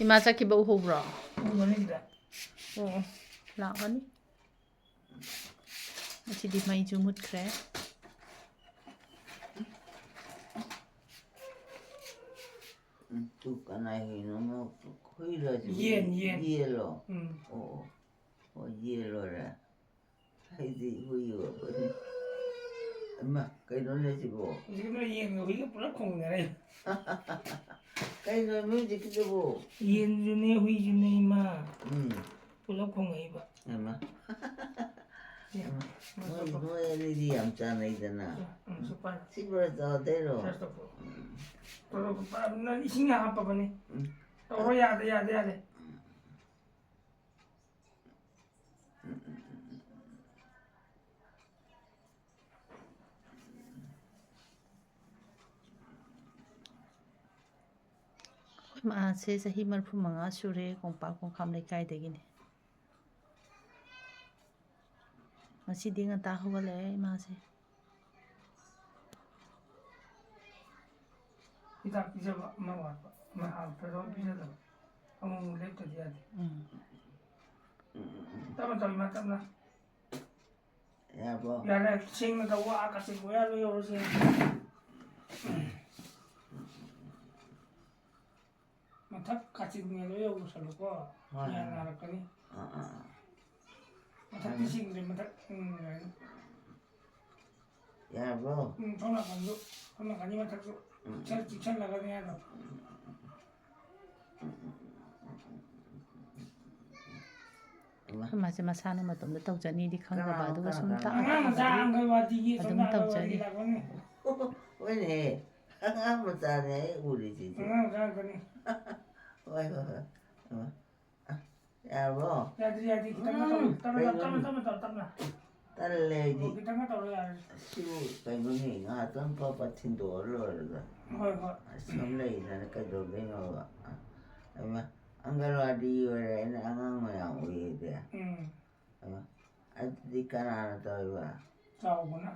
이마 ꯆꯠꯈꯤꯕ 우ꯍꯧꯕ꯭ꯔꯣ? ꯎꯕꯅꯤꯗ. ꯑꯣ ꯂꯥꯛꯑꯅꯤ. ꯑꯁꯤꯗꯤ ꯃꯩꯁꯨ ꯃꯨꯠꯈ꯭ꯔꯦ. ꯇꯨ ꯀꯅꯥꯒꯤꯅꯣ ꯈꯨꯏꯔꯁꯤ ꯌꯦꯟ. ꯌꯦꯜꯂꯣ. ꯑꯣ ꯌꯦꯜꯂꯣꯔꯦ. ꯑꯩꯗꯤ ꯍꯨꯏ ꯑꯣꯏꯕꯅꯤ. ꯑꯃ ꯀꯩꯅꯣꯅꯦ ꯁꯤꯕꯣ? ꯍꯧꯖꯤꯛꯀꯤꯗꯣ ꯌꯦꯟꯒ ꯍꯨꯏꯒ ꯄꯨꯂꯞ ꯈꯣꯡꯅꯔꯦ. ꯀꯩꯅꯣ ꯃ꯭ꯌꯨꯖꯤꯛꯀꯤꯗꯨꯕꯨ? ꯌꯦꯟꯁꯨꯅꯦ ꯍꯨꯏꯁꯨꯅꯦ ꯏꯃꯥ. ꯄꯨꯂꯞ ꯈꯣꯡꯉꯛꯏꯕ. ꯑꯃ ꯅꯣꯏ ꯑꯅꯤꯗꯤ ꯌꯥꯝ ꯆꯥꯟꯅꯩꯗꯅ. ꯁꯤ ꯕ꯭ꯔꯁ ꯇꯧꯗꯣꯏꯔꯣ? ꯏꯁꯤꯡ ꯍꯥꯞꯄꯕꯅꯤ. ꯇꯧꯔꯣ ꯌꯥꯗꯦ. ꯑꯩꯈꯣꯏ ꯃꯥꯁꯦ ꯆꯍꯤ 35 ꯁꯨꯔꯦ. ꯀꯣꯡꯄꯥꯛ ꯀꯣꯡꯈꯥꯝ ꯂꯩꯀꯥꯏꯗꯒꯤꯅꯤ. ꯉꯁꯤꯗꯤ ꯉꯟꯇꯥ ꯍꯧꯒꯠꯂꯛꯑꯦ ꯏꯃꯥꯁꯦ. ꯍꯤꯗꯥꯛ ꯄꯤꯖꯕ ꯑꯃ ꯋꯥꯠꯄ. ꯐꯦꯔꯣꯜ ꯄꯤꯖꯗꯕ. ꯑꯃꯨꯛ ꯂꯦꯞꯇꯗꯤ ꯌꯥꯗꯦ. ꯇꯞꯅ ꯇꯧ ꯏꯃꯥ ꯇꯞꯅ. ꯌꯥꯕ꯭ꯔꯣ? ꯌꯥꯔꯦ ꯁꯦꯡꯅ ꯇꯧꯕ. ꯀꯥꯆꯤꯟ ꯀꯣꯏꯌꯥꯗꯣ ꯌꯧꯔꯁꯦ. ꯃꯊꯛ ꯀꯥꯆꯤꯟꯒꯗꯣ ꯌꯧꯁꯜꯂꯨꯀꯣ. ꯒ꯭ꯌꯥꯟ ꯅꯥꯔꯛꯀꯅꯤ. ꯃꯊꯛꯇꯤ ꯁꯦꯡꯗ꯭ꯔꯤ ꯃꯊꯛ. ꯌꯥꯕ꯭ꯔꯣ? ꯁꯣꯝ ꯅꯥꯀꯟꯒꯤ ꯃꯊꯛꯁꯨ ꯆꯤꯛꯁꯜꯂꯒꯅꯦ ꯑꯗꯣ. ꯑꯩꯈꯣꯏ ꯃꯥꯁꯦ ꯃꯁꯥꯅ ꯃꯇꯣꯝꯗ ꯇꯧꯖꯅꯤꯗꯤ ꯈꯪꯗꯕ. ꯑꯗꯨꯒ ꯁꯨꯝ ꯑꯉꯥꯡ ꯃꯆꯥ ꯑꯪꯒꯜꯋꯥꯗꯤꯒꯤ ꯑꯗꯨꯝ ꯇꯧꯖꯔꯤ. ꯍꯣꯏꯅꯦ ꯑꯉꯥꯡ ꯃꯆꯥꯅꯦ ꯑꯩ ꯎꯔꯤꯁꯤꯁꯨ. ꯑꯉꯥꯡ ꯃꯆꯥ ꯉꯥꯛꯇꯅꯤ. ꯍꯣꯏ. ꯌꯥꯔꯕꯣ? ꯌꯥꯗ꯭ꯔꯤ ꯈꯤꯇꯪꯒ ꯇꯧ. ꯇꯞꯅ. ꯇꯜꯂꯦ ꯑꯩꯗꯤ. ꯈꯤꯇꯪꯒ ꯇꯧꯔ ꯌꯥꯔꯦ. ꯁꯤꯕꯨ ꯀꯩꯅꯣꯅꯦ ꯉꯥꯏꯍꯥꯛꯇꯪ ꯄꯥꯄ ꯊꯤꯟꯗꯣꯛꯑ ꯂꯣꯏꯔꯒ. ꯍꯣꯏ. ꯁꯨꯝ ꯂꯩꯗꯅ ꯀꯩꯗꯧꯗꯣꯏꯅꯣꯕ? ꯑꯪꯒꯜꯋꯥꯗꯤ ꯑꯣꯏꯔꯦ ꯑꯩꯅ ꯑꯉꯥꯡ ꯃꯌꯥꯝ ꯎꯏꯗꯤ. ꯑꯗꯨꯗꯤ ꯀꯅꯥꯅ ꯇꯧꯔꯤꯕ? ꯆꯥꯎꯕꯅ.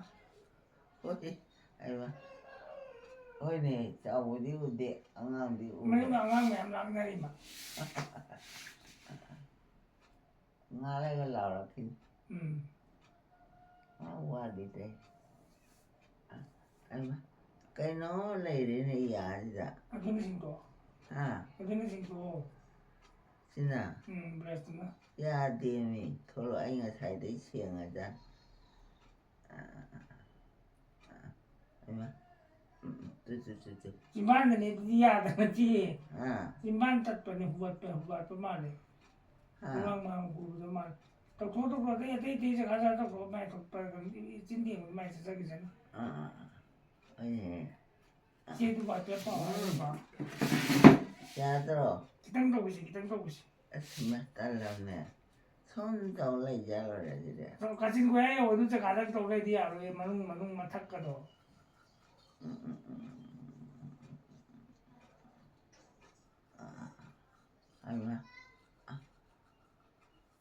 ꯍꯣꯏꯅꯦ ꯆꯥꯎꯕꯗꯤ ꯎꯗꯦ ꯑꯉꯥꯡꯗꯤ ꯎꯕ. ꯃꯌꯨꯝꯗ ꯑꯉꯥꯡ ꯃꯌꯥꯝ ꯂꯥꯛꯅꯔꯤꯕ. ꯉꯥꯜꯂꯒ ꯂꯥꯎꯔꯛꯈꯤꯅꯤ. ꯋꯥꯗꯤꯗꯦ. ꯀꯩꯅꯣ ꯂꯩꯔꯦꯅꯦ ꯌꯥꯁꯤꯗ. ꯑꯗꯨꯅ ꯁꯤꯡꯇꯣꯛꯑꯣ. ꯑꯗꯨꯅ ꯁꯤꯡꯇꯣꯛꯑꯣ. ꯁꯤꯅ? ꯕ꯭ꯔꯁꯇꯨꯅ. ꯌꯥꯗꯦꯃꯤ ꯊꯣꯛꯂꯛ ꯑꯩ ꯉꯁꯥꯏꯗꯩ ꯁꯦꯡꯉꯖꯥ. ꯆꯤꯝꯕꯥꯟꯗꯅꯦ ꯑꯗꯨꯗꯤ ꯌꯥꯗ ꯅꯠꯇꯤꯌꯦ. ꯆꯤꯝꯕꯥꯟ ꯇꯠꯄꯅꯦ ꯍꯨꯒꯠꯄ ꯃꯥꯜꯂꯦ. ꯃꯃꯥꯡ ꯍꯨꯕꯗ ꯃꯥꯜꯂꯦ. ꯇꯧꯊꯣꯛꯑꯣ ꯑꯇꯩ ꯖꯒꯥ ꯇꯧꯊꯣꯛꯑꯣ. ꯃꯥꯏ ꯊꯣꯛꯄ ꯆꯤꯟ ꯊꯦꯡꯕꯗ ꯃꯥꯏ ꯆꯠꯆꯈꯤꯁꯅꯤ. ꯆꯦꯗꯨ ꯍꯥꯏꯐꯦꯠ ꯄꯥꯎ ꯍꯥꯏꯔꯤꯕ. ꯌꯥꯗ꯭ꯔꯣ? ꯈꯤꯇꯪ ꯇꯧꯕꯁꯤ. ꯑꯁ ꯇꯜꯂꯕꯅꯦ. ꯁꯣꯝ ꯇꯧ ꯂꯩꯖꯥꯜꯂꯣꯏꯔꯦ ꯑꯗꯨꯗꯤ. ꯀꯥꯆꯤꯟ ꯀꯣꯏꯌꯥ ꯌꯧꯕꯗꯨ ꯖꯒꯥꯗ ꯇꯧ ꯂꯩꯗꯤ ꯌꯥꯔꯣꯏ. ꯃꯅꯨꯡ ꯃꯊꯛꯀꯗꯣ.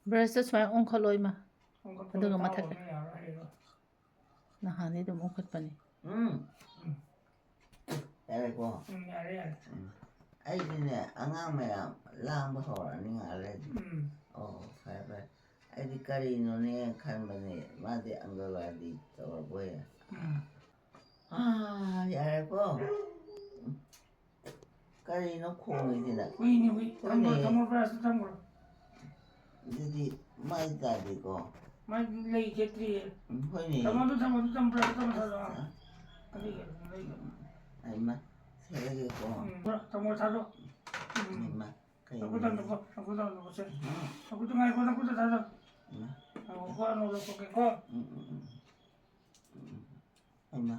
ꯕ꯭ꯔꯁꯇ ꯁꯨꯃꯥꯏꯅ ꯑꯣꯟꯈꯠꯂꯣ ꯏꯃꯥ. ꯑꯗꯨꯒ ꯃꯊꯛꯇ. ꯅꯍꯥꯟꯗꯩ ꯑꯗꯨꯝ ꯑꯣꯟꯈꯠꯄꯅꯤ. ꯌꯥꯔꯦꯀꯣ? ꯌꯥꯔꯦ. ꯑꯩꯗꯤꯅꯦ ꯑꯉꯥꯡ ꯃꯌꯥꯝ ꯂꯥꯡꯕ ꯍꯧꯔꯛꯑꯅꯤ ꯉꯥꯏꯍꯥꯛ ꯂꯩꯔꯗꯤ. ꯐꯔꯦ. ꯑꯩꯗꯤ ꯀꯔꯤꯅꯣꯅꯦ ꯈꯟꯕꯅꯦ ꯃꯥꯗꯤ ꯑꯪꯒꯜꯋꯥꯗꯤ ꯇꯧꯔꯕꯣꯏꯔꯦ. ꯌꯥꯔꯦꯀꯣ? ꯀꯔꯤꯅꯣ ꯈꯣꯡꯉꯤꯁꯤꯅ? ꯍꯨꯏꯅꯤ. ꯊꯝꯃꯣ ꯕ꯭ꯔꯁꯇꯨ ꯊꯝꯈ꯭ꯔꯣ. ꯑꯗꯨꯗꯤ ꯃꯥꯏ ꯇꯥꯗꯦꯀꯣ? ꯃꯥꯏ ꯂꯩ ꯈꯦꯠꯇ꯭ꯔꯤꯌꯦ. ꯍꯣꯏꯅꯦ. ꯊꯝꯃꯣ ꯕ꯭ꯔꯁꯇꯨ ꯊꯝꯃꯣ. ꯑꯩꯃ ꯁꯦꯔꯒꯦꯀꯣ? ꯊꯝꯃꯣ ꯊꯥꯗꯣ. ꯅꯈꯨꯠꯇ ꯊꯥꯗꯣ. ꯑꯅꯧꯕ ꯂꯧꯊꯣꯛꯀꯦꯀꯣ? ꯑꯩꯃ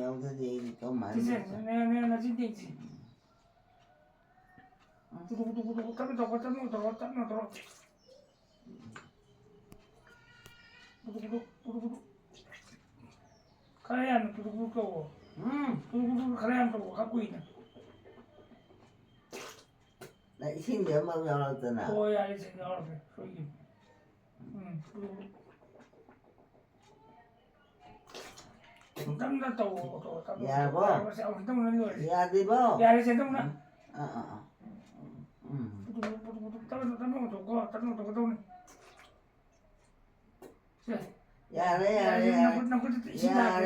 ꯌꯥꯎꯗꯗꯤ ꯑꯩꯗꯤ ꯁꯤꯁꯦ ꯅꯆꯤꯟ ꯇꯦꯛꯁꯤ. ꯇꯞꯅ ꯇꯧꯔꯣ. खरे यार तुझको को तुझको खरे यार तो का कोई ना 나 이신데 엄마가 나왔잖아. ओ यार इसे और पे सोई तम ना तो तम यार वो से और तम ना नहीं यार दी बो यार इसे तम ना 야래 야래 야래 나그 신다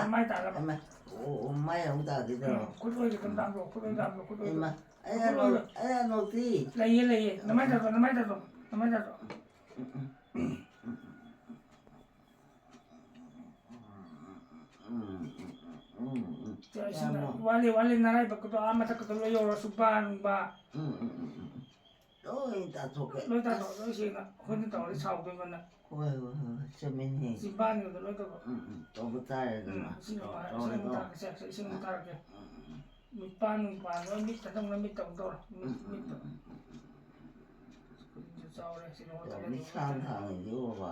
많이 따라 엄마 엄마야 엄마 어디서 굿오이 좀 담고 굿오이 담고 굿오이 엄마 아야 노티 레이 나만 잡아 wali narai bakto ama takto lo yo supan ba 또 이따 속에 lo ta lo shi na hun ta ri chao de na 재밌네 sipan de lo to 또 붙어야 되나 sin ba sin ta sin ta ke mi pan lo mi ta dong lo mi tong to mi to chao le sin lo ta 또 미상탕이 이거 봐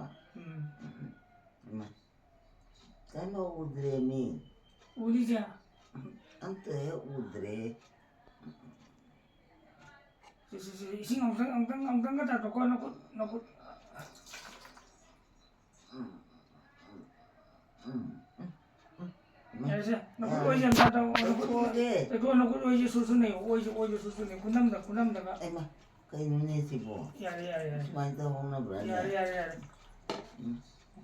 엄마 잘못 우드레미 우리 자 안돼 우드레 sin ong ka ta to ko no ko ya se no ko oi jam ta to no ko oi su ne oi su ne kunam da ka 엄마 그 눈에 지보 ya 많이 더 먹나 보네 ya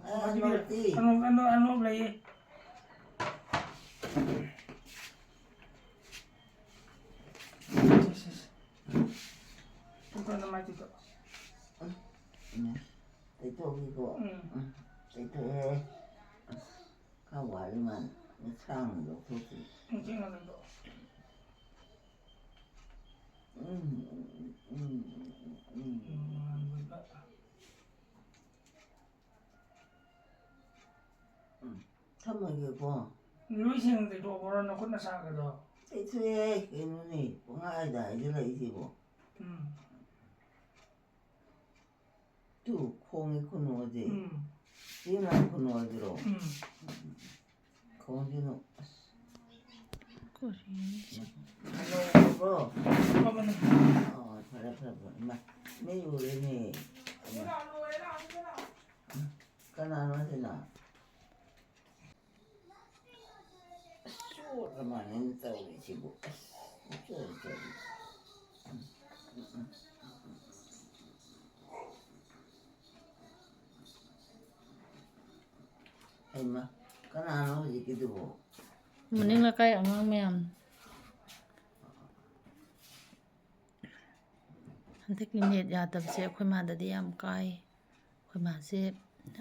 아 노티 ano play Punta na dito. ito 이거 ito 가와리만 상도 좋지 Hindi na dito. 참먹이고 Luising dito ko na ko na sa ka do. ito에 그 눈이 뻥아이다 이제라 이지고 또 콩이 코는 어디 이만 코는 어디로 거기는 뭐 그래 막 매우래니 까나나지나 쇼라만 떠오르 지고 엄마 까나나 어디기도 뭐 Maning lakay angang mayam. Hantak net yadabse akhoi madadi yam kai. Akhoi mase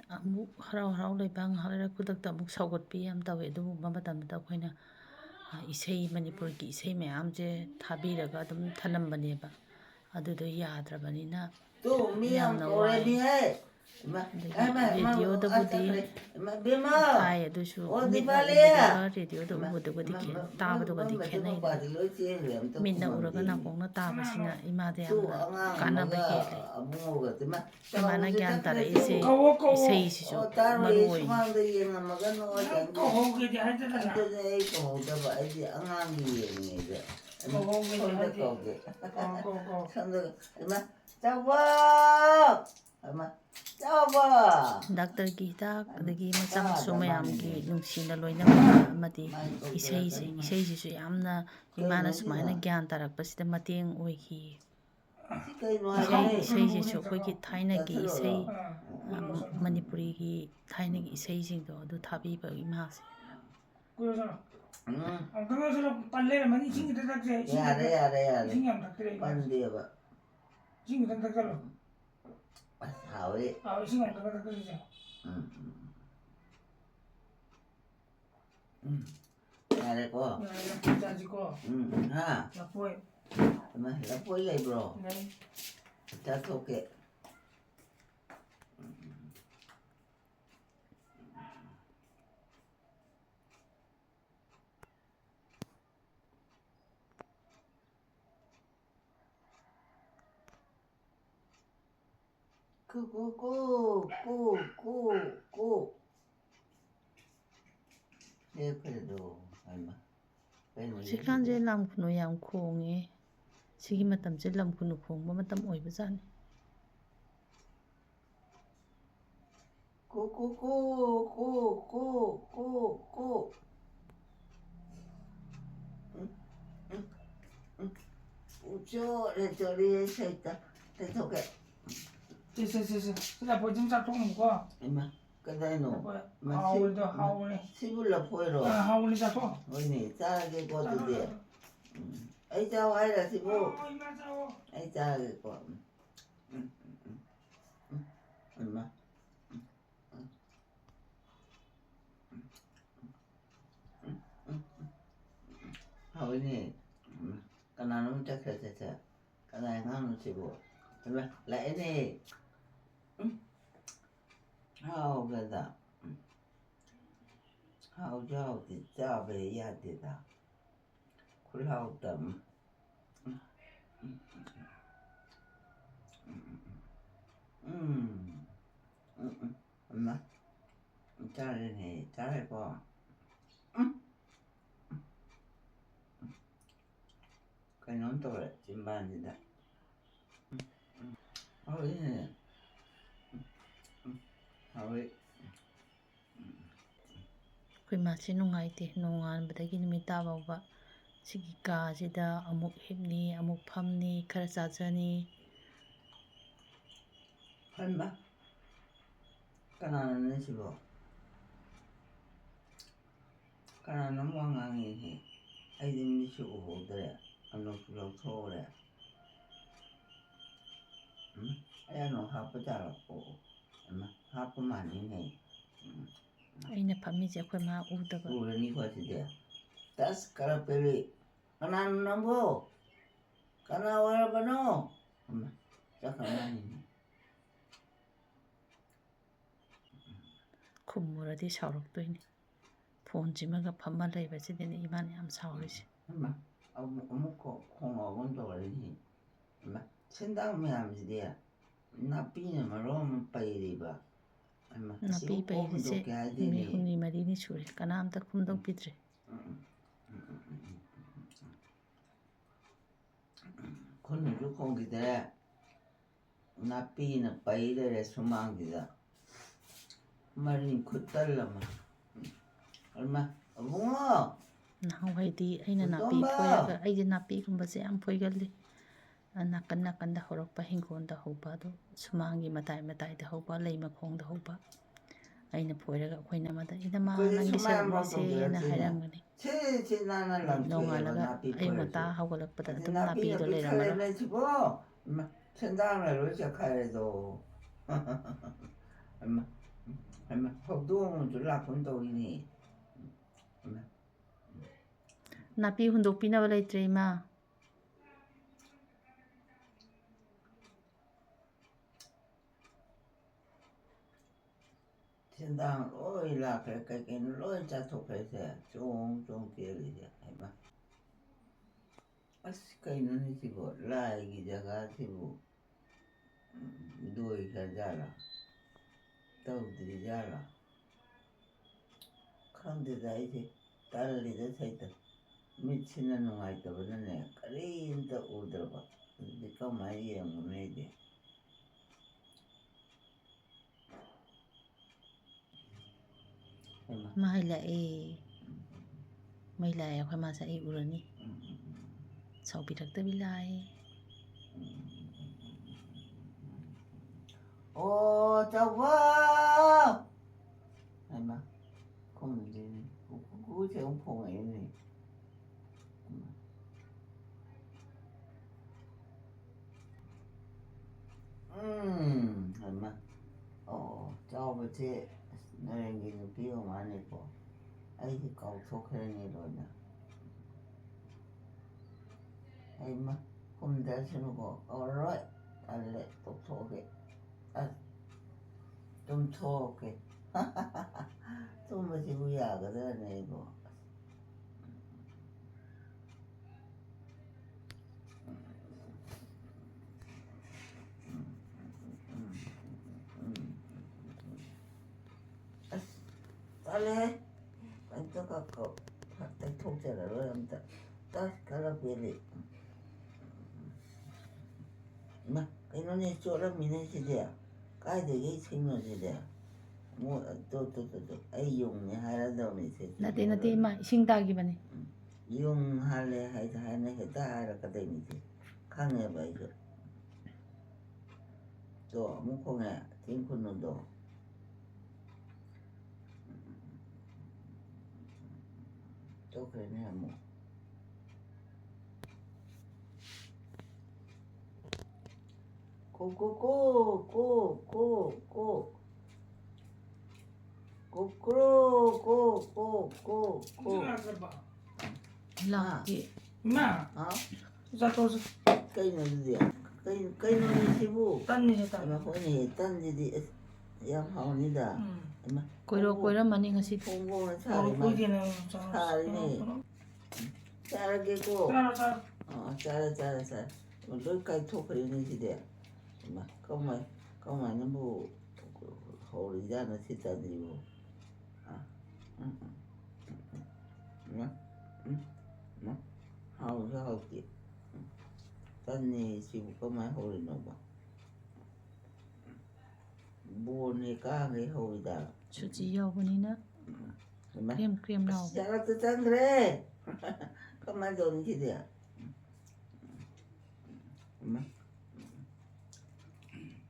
amuk harau leibang harara kudakta amuk saugatpi yam tawe adubu matamda akhoina isei Manipur ki isei mayam je thabiraga adum thanambaneba. Adudo yadrabanina 또 미양 오래비해 radio da budi 비마 ai adusu 어디 발이야 radio da ubu da budi taba da budi khenai minna uraga na kongna taba sina imade yamna kanaba hele imana gyan tara ise ise sisu maroi Ko ho ke di ha ta na. doctor ki hidak adagi macam sumayam ki nungsina loina amati isei sisu yamna imana sumaina gyan tarakpasida mateng oiki isei sisu khoi ki thaina ki isei Manipuri ki thaina ki isei singdo adu thabi ba imase 그래서 ang kanga sila palle man sing kita tak se 야래 sing am tak tre 반대봐 sing kita tak kalo 사회 sing am tak tak se 야래고 jaji ko 하 la poi la poi lei bro nai ta toke 고 네 그래도 얼마 sikanje lam khunu yam khonge sigi matam je lam khunu khongba matam oiba jani 고 저리 서 있다. 대속에 se la poi jim sa tong ko 엄마 그다이노 하울도 하울네. 시불라 포이로 하울이 자소. 어이니 짜게 거두대 아이 짜 와이라 시부 이마 자오. 아이 짜게 거 얼마 하울니 까나놈 짜짜짜짜 까나이 나노 시부 얼마 라이니 하우 그다 하우 자우디 짜베 야디다 쿨하우 땀 엄마 잘하네 잘해봐 그냥 또 찐반이다 하우이네 하우이 ꯑꯩꯈꯣꯏ ꯃꯥꯁꯤ ꯅꯨꯡꯉꯥꯏꯇꯦ ꯅꯣꯡꯉꯥꯟꯕꯗꯒꯤ ꯅꯨꯃꯤꯠ ꯇꯥꯐꯥꯎꯕ ꯁꯤꯒꯤ ꯀꯥꯁꯤꯗ ꯑꯃꯨꯛ ꯍꯤꯞꯅꯤ ꯑꯃꯨꯛ ꯐꯝꯅꯤ ꯈꯔ ꯆꯥꯖꯅꯤ 설마? 까나는 시고 까나는 왕왕이니 아이들 미치고 오더래 안놓고 서울에 응? 아야노 하프 잘랐고 엄마 하프 많이 해 ꯑꯩꯅ ꯐꯝꯃꯤꯁꯦ ꯑꯩꯈꯣꯏ ꯃꯥ ꯎꯗꯕ 우리 거지대 다스 까라페리 까나는 넘보 까나 와라바노 엄마 잠깐만이니 ꯈꯨꯝꯃꯨꯔꯗꯤ ꯁꯥꯎꯔꯛꯇꯣꯏꯅꯤ ꯐꯣꯟ ꯆꯤꯝꯃꯒ ꯐꯝꯃ ꯂꯩꯕꯁꯤꯗꯅꯤ ꯏꯃꯥꯅ ꯌꯥꯝ ꯁꯥꯎꯔꯤꯁꯦ 엄마 어묵 콩하고는 또그러니 엄마 신당 매암지대 나삐는 말로만 빠이리바 엄마 ꯅꯥꯄꯤ ꯄꯩꯔꯤꯁꯦ ꯅꯨꯃꯤꯠ ꯍꯨꯝꯅꯤ ꯃꯔꯤꯅꯤ ꯁꯨꯔꯦ ꯀꯅꯥꯝꯇ ꯈꯨꯝꯗꯣꯛꯄꯤꯗ꯭ꯔꯦ 그는 공기대 나삐는 빠이래 수망기다 말린 굿달라마 얼마 붕어 ꯅꯍꯥꯟꯋꯥꯏꯗꯤ ꯑꯩꯅ ꯅꯥꯄꯤ ꯐꯣꯏꯔꯒ ꯑꯩꯁꯦ ꯅꯥꯄꯤꯒꯨꯝꯕꯁꯦ ꯌꯥꯝ ꯐꯣꯏꯒꯜꯂꯤ ꯅꯥꯀꯟ ꯅꯥꯀꯟꯗ ꯍꯧꯔꯛꯄ ꯍꯤꯡꯒꯣꯜꯗ ꯍꯧꯕ ꯑꯗꯣ ꯁꯨꯃꯥꯡꯒꯤ ꯃꯇꯥꯏ ꯃꯇꯥꯏꯗ ꯍꯧꯕ ꯂꯩ ꯃꯈꯣꯡꯗ ꯍꯧꯕ ꯑꯩꯅ ꯐꯣꯏꯔꯒ ꯑꯩꯈꯣꯏꯅ ꯑꯃꯗ ꯏꯅꯝꯃ ꯅꯪꯒꯤ ꯁꯔꯨꯛꯅꯁꯦꯅ ꯍꯥꯏꯔꯝꯒꯅꯤ ꯅꯣꯡꯉꯥꯜꯂꯒ ꯑꯌꯨꯛ ꯉꯟꯇꯥ ꯍꯧꯒꯠꯂꯛꯄꯗ ꯑꯗꯨꯝ 나삐ꯗꯣ ꯂꯩꯔꯝꯃꯔꯣꯏ 천당을 시작해도 얼마 헛도움은 줄라 본도이니 ꯅꯥꯄꯤ ꯍꯨꯟꯗꯣꯛꯄꯤꯅꯕ ꯂꯩꯇ꯭ꯔꯦ ꯏꯃꯥ 천당 로이 라그래 그게는 로이 자토해서 쫑쫑 뛰어리지 해봐 아스까 있는 지고 라이기 자가 지고 누이 가자라 떠들이 자라 그런데다 이제 딸리다 사이다 미치는 놈아이 떠버렸네 그린다 오더봐 니가 많이 해먹네 ꯃꯩ ꯂꯥꯛꯑꯦ ꯃꯩ ꯂꯥꯛꯑꯦ ꯑꯩꯈꯣꯏ ꯃꯥꯁꯦ ꯑꯩ ꯎꯔꯅꯤ ꯁꯥꯎꯕꯤꯔꯛꯇꯕꯤ ꯂꯥꯛꯑꯦ 오 저거 얼마 공지 그거 제일 봉이네 얼마 저거지 너에게는 비용 아니고 아이디 가우톡하는 일이냐 얼마 홈대시는 거 alright 달래 똑똑해 좀 톡해 좀 뭐지 우야거든 이거 빨리 또 갖고 딱 통째로 한다 딱 갈아버리 막 이놈이 쪼라 미는 시대야 까이되게 생명 시대야 뭐또 아이 용네 하라더니 ꯅꯠꯇꯦ ꯅꯠꯇꯦ ꯏꯃꯥ 이싱 따기ꯕꯅꯤ 용할래 하네 했다 알아가더니지 강해봐 이거 또 무콩에 딩쿠는도 똑같네 뭐. 고고고고고고 고고고고고고. 지나가 봐. ꯂꯥꯛꯇꯦ. 마. 어? 자토스 cây này gì ạ? Cây nó đi xí vụ. 딴니 Em 했다. mà khối này tan gì đi em hầu đi đã. Em mà ꯀꯣꯏꯔꯣ ꯀꯣꯏꯔꯝꯃꯅꯤ ꯉꯁꯤ. không vô nó 어, xài mà. 보이기는 Xa ra kia cô. 자, Xa ra. Mà đôi cây thuốc cái này gì đấy. Em mà không mà nó bộ hầu đi ra nó xịt ra gì bộ. Nó hầu cho hầu kìa. Tan này xí vụ có máy hầu đi nó bảo. Buồn này cá cái hầu đi đã. 수지 여분이나 Em mà. 크림 나오고. 잘랐다 짠 그래. 그만 좀 기대야. 엄마.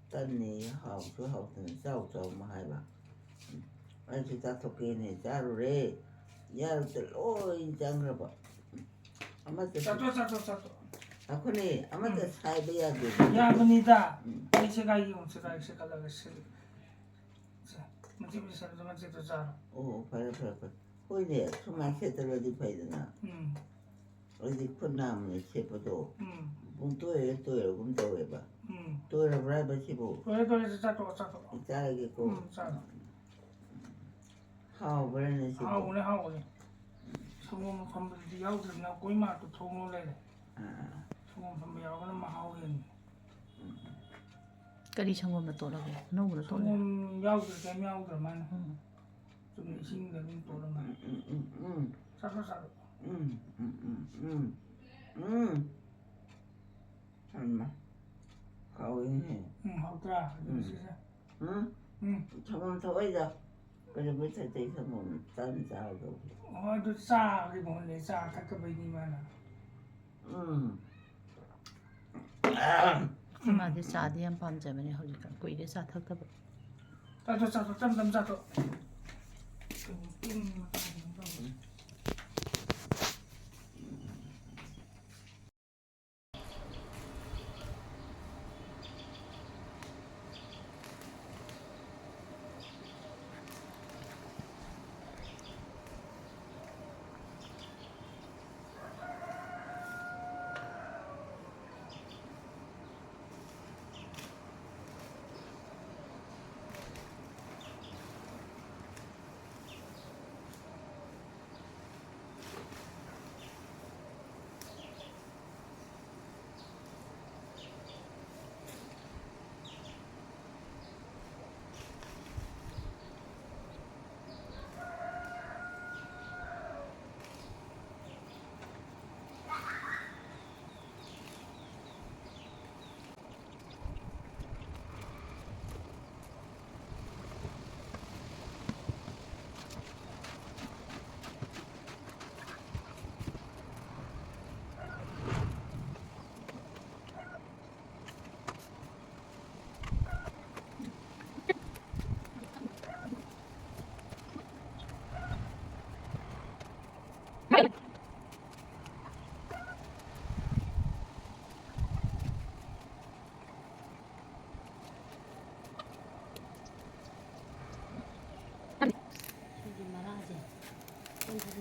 딴니 하우스는 싸우자 엄마 해봐. 아직 다 토끼네 자루래. 야들 오이 짠 그래 봐. 아마도 자토. 아코네 아마도 사이베야 돼. 야, 분이다. 이 시간이 온수다. 이 시간에 시. 맞지 비슷한 좀 맞지도 잘. 오, 그래. 호이네 수만 세들 어디 봐야 되나. 어디 큰 나무에 세포도. buntu에 또 kum도 해봐. 또 해봐 시보. 왜 자토. 잘하겠고. 자. 하우 그러네 시보. 하오네. 소금 선배들이 야우들나 고이마도 통로래. 소금 선배 야우는 마하오인. ꯀꯔꯤ ꯁꯪꯒꯣꯝꯅ ꯇꯣꯠꯂꯒꯦ? ꯑꯅꯧꯕꯅ ꯇꯣꯠꯂꯦ. 소금 야우들 게 야우들만 좀 신경 좀 돌아만. 자토. 엄마. 가오이네. 하오더라. 진짜. 저번 더 오이자. 그래 밑에 대해서 뭐 딴 자도. 또 싸게 먹네. 싸 탁가버리니만. ꯈꯣꯏꯃꯥꯗꯤ ꯆꯥꯗꯤ ꯌꯥꯝ ꯄꯥꯝꯖꯕꯅꯦ ꯍꯧꯖꯤꯛꯀꯥꯟ ꯀꯨꯏꯔꯦ ꯆꯥ ꯊꯛꯇꯕ. 자토. 짬 자토.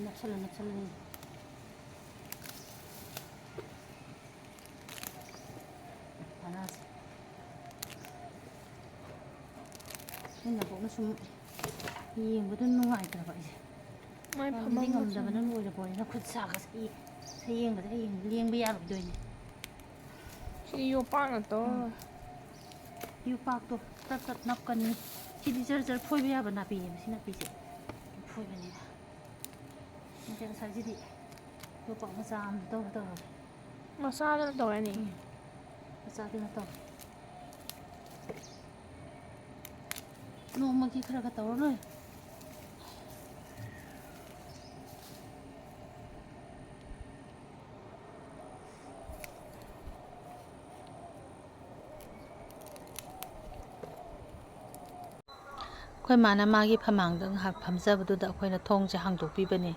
납살라. 하나씩. 맨날 보면 좀 yeng보다 누가있더라고 이제. ꯉꯝꯗꯤ ꯉꯝꯗꯕꯅ ꯂꯣꯏꯔꯕꯅꯤꯅ ꯈꯨꯠ ꯁꯥꯒꯁꯦ ꯁꯌꯦꯡꯕꯁꯦ ꯍꯌꯦꯡ ꯂꯦꯡꯕ ꯌꯥꯔꯣꯏꯗꯣꯏꯅꯦ. ꯁꯤ ꯌꯣꯄꯥꯛꯅ ꯇꯧꯔꯒ ꯌꯣꯄꯥꯛꯇꯣ ꯇꯠ ꯅꯞꯀꯅꯤ. ꯁꯤꯗꯤ ꯖꯔ ꯐꯣꯏꯕ ꯌꯥꯕ ꯅꯥꯄꯤꯅꯦꯕ ꯁꯤ ꯅꯥꯄꯤꯁꯦ. ꯐꯣꯏꯕꯅꯦꯕ. 근데 ꯉꯁꯥꯏꯁꯤꯗꯤ ꯌꯣꯄꯥꯛ ꯃꯆꯥ ꯑꯃ ꯇꯧꯔꯒ ꯃꯆꯥꯗꯨꯅ ꯇꯧꯔꯅꯤ. ꯃꯆꯥꯗꯨꯅ ꯇꯧ. ꯅꯣꯡꯃꯒꯤ ꯈꯔ ꯇꯧꯔ ꯂꯣꯏꯔꯦ. ꯑꯩꯈꯣꯏ ꯃꯥꯅ ꯃꯥꯒꯤ ꯐꯃꯥꯡꯗ ꯉꯥꯏꯍꯥꯛ ꯐꯝꯖꯕꯗꯨꯗ ꯑꯩꯈꯣꯏꯅ ꯊꯣꯡꯁꯦ ꯍꯥꯡꯗꯣꯛꯄꯤꯕꯅꯦ.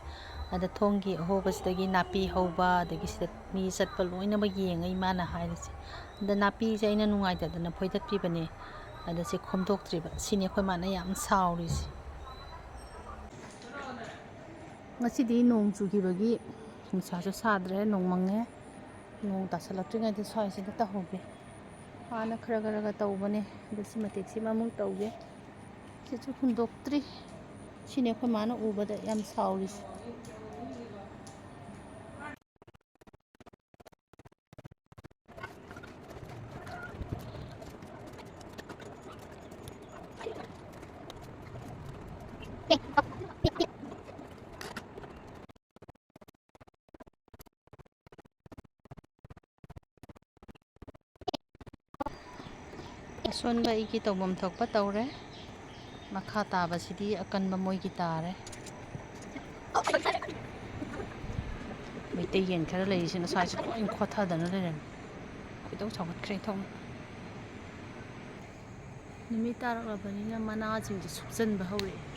ꯑꯗ ꯊꯣꯡꯒꯤ ꯑꯍꯣꯕꯁꯤꯗꯒꯤ ꯅꯥꯄꯤ ꯍꯧꯕ ꯑꯗꯒꯤ ꯁꯤꯗ ꯃꯤ ꯆꯠꯄ ꯂꯣꯏꯅꯃꯛ ꯌꯦꯡꯉ ꯏꯃꯥꯅ ꯍꯥꯏꯔꯤꯁꯦ ꯑꯗ ꯅꯥꯄꯤꯁꯦ ꯑꯩꯅ ꯅꯨꯡꯉꯥꯏꯇꯗꯅ ꯐꯣꯏꯗꯠꯄꯤꯕꯅꯦ ꯑꯗ ꯁꯤ ꯈꯣꯝꯗꯣꯛꯇ꯭ꯔꯤꯕ ꯁꯤꯅꯤ ꯑꯩꯈꯣꯏ ꯃꯥꯅ ꯌꯥꯝ ꯁꯥꯎꯔꯤꯁꯦ ꯉꯁꯤꯗꯤ ꯅꯣꯡ ꯆꯨꯈꯤꯕꯒꯤ ꯅꯨꯡꯁꯥꯁꯨ ꯁꯥꯗ꯭ꯔꯦ ꯅꯣꯡ ꯃꯪꯉꯦ ꯅꯣꯡ ꯇꯥꯁꯜꯂꯛꯇ꯭ꯔꯤꯉꯩꯗ ꯁ꯭ꯋꯥꯏꯁꯤꯗ ꯇꯧꯍꯧꯒꯦ ꯍꯥꯟꯅ ꯈꯔ ꯇꯧꯕꯅꯦ ꯑꯗꯣ ꯁꯤ ꯃꯇꯦꯛꯁꯤꯃ ꯑꯃꯨꯛ ꯇꯧꯒꯦ ꯁꯤꯁꯨ ꯍꯨꯟꯗꯣꯛꯇ꯭ꯔꯤ ꯁꯤꯅꯤ ꯑꯩꯈꯣꯏ ꯃꯥꯅ ꯎꯕꯗ ꯌꯥꯝ ꯁꯥꯎꯔꯤꯁꯦ ꯑꯁꯣꯟꯕ ꯑꯩꯒꯤ ꯇꯧꯐꯝ ꯊꯣꯛꯄ ꯇꯧꯔꯦ ꯃꯈꯥ ꯇꯥꯕꯁꯤꯗꯤ ꯑꯀꯟꯕ ꯃꯣꯏꯒꯤ ꯇꯥꯔꯦ ꯃꯩꯇꯩ ꯌꯦꯟ ꯈꯔ ꯂꯩꯔꯤꯁꯤꯅ ꯁ꯭ꯋꯥꯏꯁꯤ ꯂꯣꯏ ꯈꯣꯠꯊꯗꯅ ꯂꯩꯔꯝꯃꯤ ꯈꯣꯏꯗꯧ ꯁꯥꯎꯒꯠꯈ꯭ꯔꯦ ꯊꯣꯛꯅ ꯅꯨꯃꯤꯠ ꯇꯥꯔꯛꯂꯕꯅꯤꯅ ꯃꯅꯥꯁꯤꯡꯁꯦ ꯁꯨꯞꯆꯟꯕ ꯍꯧꯔꯛꯑꯦ